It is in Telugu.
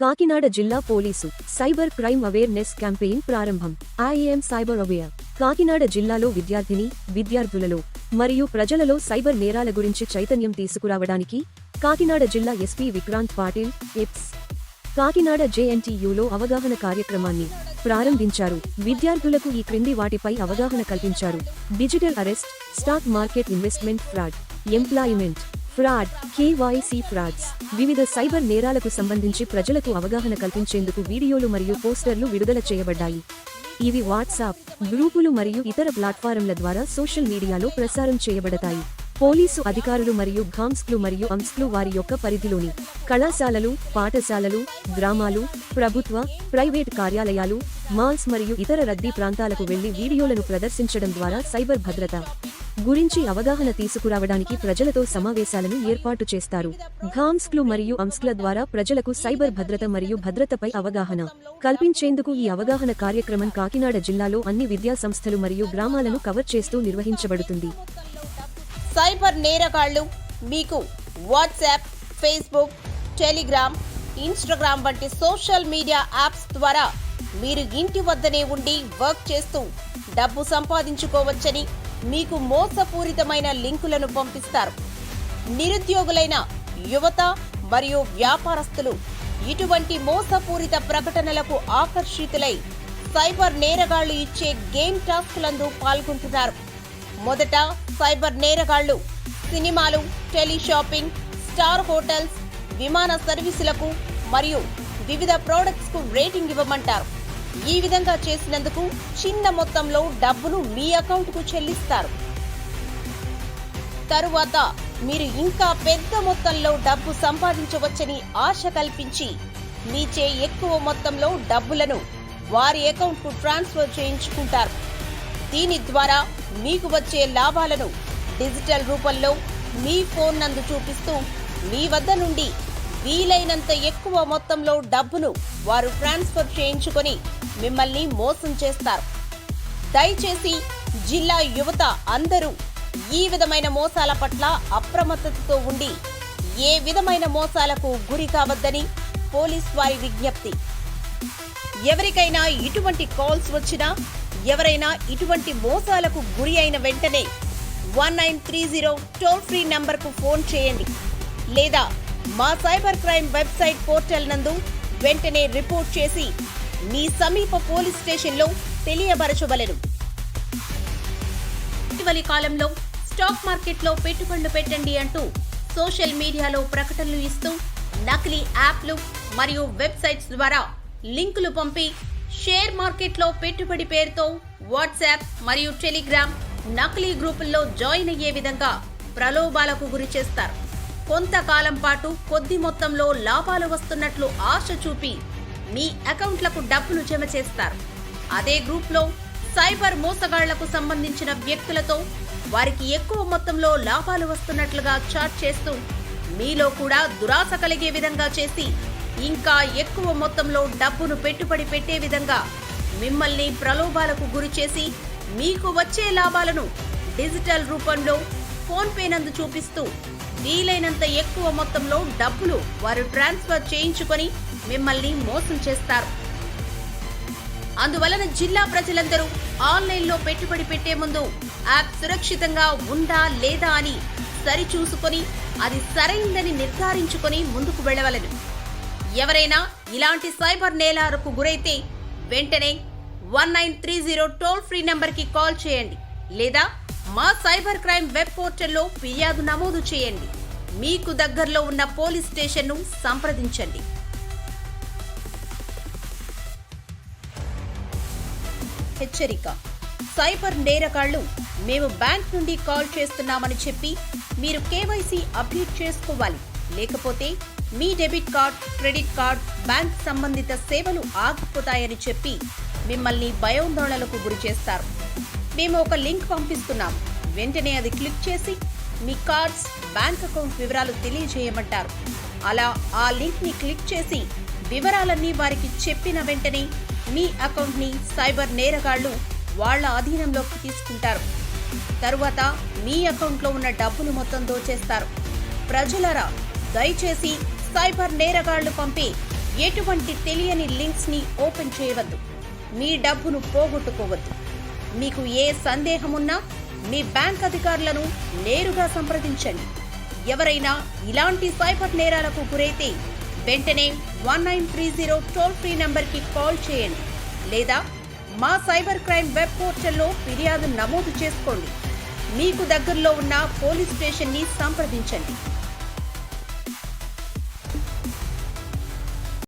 కాకినాడ జిల్లా police cyber crime awareness campaign ప్రారంభం. I am cyber aware. కాకినాడ జిల్లాలో విద్యార్థులలో మరియు ప్రజలలో సైబర్ నేరాల గురించి చైతన్యం తీసుకురావడానికి కాకినాడ జిల్లా ఎస్పీ విక్రాంత్ పాటిల్ ఎప్స్ కాకినాడ జేఎన్టీయూలో అవగాహన కార్యక్రమాన్ని ప్రారంభించారు. విద్యార్థులకు ఈ క్రింది వాటిపై అవగాహన కల్పించారు. Digital arrest, stock market investment fraud, employment fraud, KYC frauds, వివిధ సైబర్ నేరాలకు సంబంధించి ప్రజలకు అవగాహన కల్పించేందుకు వీడియోలు మరియు పోస్టర్లు విడుదల చేయబడ్డాయి. ఇవి వాట్సాప్ గ్రూపులు మరియు ఇతర ప్లాట్ఫారంల ద్వారా సోషల్ మీడియాలో ప్రసారం చేయబడతాయి. పోలీసు అధికారులు మరియు ఘామ్స్లు మరియు అంస్లు వారి యొక్క పరిధిలోని కళాశాలలు, పాఠశాలలు, గ్రామాలు, ప్రభుత్వ, ప్రైవేట్ కార్యాలయాలు, మాల్స్ మరియు ఇతర రద్దీ ప్రాంతాలకు వెళ్లి వీడియోలను ప్రదర్శించడం ద్వారా సైబర్ భద్రత గురించి అవగాహన తీసుకురావడానికి ప్రజలతో సమావేశాలను ఏర్పాటు చేస్తారు. ఘామ్స్లు మరియు అంస్ల ద్వారా ప్రజలకు సైబర్ భద్రత మరియు భద్రతపై అవగాహన కల్పించేందుకు ఈ అవగాహన కార్యక్రమం కాకినాడ జిల్లాలో అన్ని విద్యా సంస్థలు మరియు గ్రామాలను కవర్ చేస్తూ నిర్వహించబడుతుంది. సైబర్ నేరగాళ్లు మీకు వాట్సాప్, ఫేస్బుక్, టెలిగ్రామ్, ఇన్స్టాగ్రామ్ వంటి సోషల్ మీడియా యాప్స్ ద్వారా మీరు ఇంటి వద్దనే ఉండి వర్క్ చేస్తూ డబ్బు సంపాదించుకోవచ్చని మీకు మోసపూరితమైన లింకులను పంపిస్తారు. నిరుద్యోగులైన యువత మరియు వ్యాపారస్తులు ఇటువంటి మోసపూరిత ప్రకటనలకు ఆకర్షితులై సైబర్ నేరగాళ్లు ఇచ్చే గేమ్ టాస్క్లందు పాల్గొంటున్నారు. మొదట సైబర్ నేరగాళ్లు సినిమాలు, టెలిషాపింగ్, స్టార్ హోటల్స్, విమాన సర్వీసులకు మరియు వివిధ ప్రొడక్ట్స్ కు రేటింగ్ ఇవ్వమంటారు. ఈ విధంగా చేసినందుకు చిన్న మొత్తంలో డబ్బును మీ అకౌంట్ కు చెల్లిస్తారు. తరువాత మీరు ఇంకా పెద్ద మొత్తంలో డబ్బు సంపాదించవచ్చని ఆశ కల్పించి మీచే ఎక్కువ మొత్తంలో డబ్బులను వారి అకౌంట్ కు ట్రాన్స్ఫర్ చేయించుకుంటారు. దీని ద్వారా మీకు వచ్చే లాభాలను డిజిటల్ రూపంలో మీ ఫోన్ నందు చూపిస్తూ మీ వద్ద నుండి వీలైనంత ఎక్కువ మొత్తంలో డబ్బును వారు ట్రాన్స్ఫర్ చేయించుకొని మిమ్మల్ని మోసం చేస్తారు. దయచేసి జిల్లా యువత అందరూ ఈ విధమైన మోసాల పట్ల అప్రమత్తతతో ఉండి ఏ విధమైన మోసాలకు గురి కావద్దని పోలీస్ వారి విజ్ఞప్తి. ఎవరికైనా ఇటువంటి కాల్స్ వచ్చినా, ఎవరైనా ఇటువంటి మోసాలకు గురి అయిన వెంటనే 1930 టోల్ ఫ్రీ నంబర్కు ఫోన్ చేయండి లేదా మా సైబర్ క్రైమ్ వెబ్సైట్ పోర్టల్ నందు వెంటనే రిపోర్ట్ చేసి మీ సమీప పోలీస్ స్టేషన్లో తెలియబరచవలెను. ఇటీవలి కాలంలో స్టాక్ మార్కెట్లో పెట్టుబడులు పెట్టండి అంటూ సోషల్ మీడియాలో ప్రకటనలు ఇస్తూ నకిలీ యాప్లు మరియు వెబ్సైట్స్ ద్వారా లింకులు పంపి షేర్ మార్కెట్లో పెట్టుబడి పేరుతో వాట్సాప్ మరియు టెలిగ్రామ్ నకిలీ గ్రూపుల్లో జాయిన్ అయ్యే విధంగా ప్రలోభాలకు గురి చేస్తారు. కొంతకాలం పాటు కొద్ది మొత్తంలో లాభాలు వస్తున్నట్లు ఆశ చూపి మీ అకౌంట్లకు డబ్బులు జమ చేస్తారు. అదే గ్రూప్లో సైబర్ మోసగాళ్లకు సంబంధించిన వ్యక్తులతో వారికి ఎక్కువ మొత్తంలో లాభాలు వస్తున్నట్లుగా చాట్ చేస్తూ మీలో కూడా దురాశ కలిగే విధంగా చేసి ఇంకా ఎక్కువ మొత్తంలో డబ్బును పెట్టుబడి పెట్టే విధంగా మిమ్మల్ని ప్రలోభాలకు గురి చేసి మీకు వచ్చే లాభాలను డిజిటల్ రూపంలో ఫోన్ పే నందు చూపిస్తూ వీలైనంత ఎక్కువ మొత్తంలో డబ్బులు వారు ట్రాన్స్ఫర్ చేయించుకొని మిమ్మల్ని మోసం చేస్తారు. అందువలన జిల్లా ప్రజలందరూ ఆన్లైన్లో పెట్టుబడి పెట్టే ముందు యాప్ సురక్షితంగా ఉందా లేదా అని సరిచూసుకొని అది సరైందని నిర్ధారించుకొని ముందుకు వెళ్లవలెను. ఎవరైనా ఇలాంటి సైబర్ నేరాలకు గురైతే వెంటనే 1930 టోల్ ఫ్రీ నంబర్కి కాల్ చేయండి లేదా మా సైబర్ క్రైమ్ వెబ్ పోర్టల్లో ఫిర్యాదు నమోదు చేయండి. మీకు దగ్గరలో ఉన్న పోలీస్ స్టేషన్ను సంప్రదించండి. హెచ్చరిక: సైబర్ నేరగాళ్లు మేము బ్యాంక్ నుండి కాల్ చేస్తున్నామని చెప్పి మీరు కేవైసీ అప్డేట్ చేసుకోవాలి, లేకపోతే మీ debit card, credit card, bank సంబంధిత సేవలు ఆగిపోతాయని చెప్పి మిమ్మల్ని భయాందోళనలకు గురి చేస్తారు. మేము ఒక లింక్ పంపిస్తున్నాం, వెంటనే అది క్లిక్ చేసి మీ కార్డ్స్, బ్యాంక్ అకౌంట్ వివరాలు తెలియజేయమంటారు. అలా ఆ లింక్ ని క్లిక్ చేసి వివరాలన్నీ వారికి చెప్పిన వెంటనే మీ అకౌంట్ ని సైబర్ నేరగాళ్లు వాళ్ల అధీనంలోకి తీసుకుంటారు. తరువాత మీ అకౌంట్లో ఉన్న డబ్బును మొత్తం దోచేస్తారు. ప్రజలరా, దయచేసి సైబర్ నేరగాళ్లు పంపే ఎటువంటి తెలియని లింక్స్ ని ఓపెన్ చేయవద్దు. మీ డబ్బును పోగొట్టుకోవద్దు. మీకు ఏ సందేహమున్నా మీ బ్యాంక్ అధికారులను నేరుగా సంప్రదించండి. ఎవరైనా ఇలాంటి సైబర్ నేరాలకు గురైతే వెంటనే 1930 టోల్ ఫ్రీ నంబర్కి కాల్ చేయండి లేదా మా సైబర్ క్రైమ్ వెబ్ పోర్టల్లో ఫిర్యాదు నమోదు చేసుకోండి. మీకు దగ్గరలో ఉన్న పోలీస్ స్టేషన్ని సంప్రదించండి.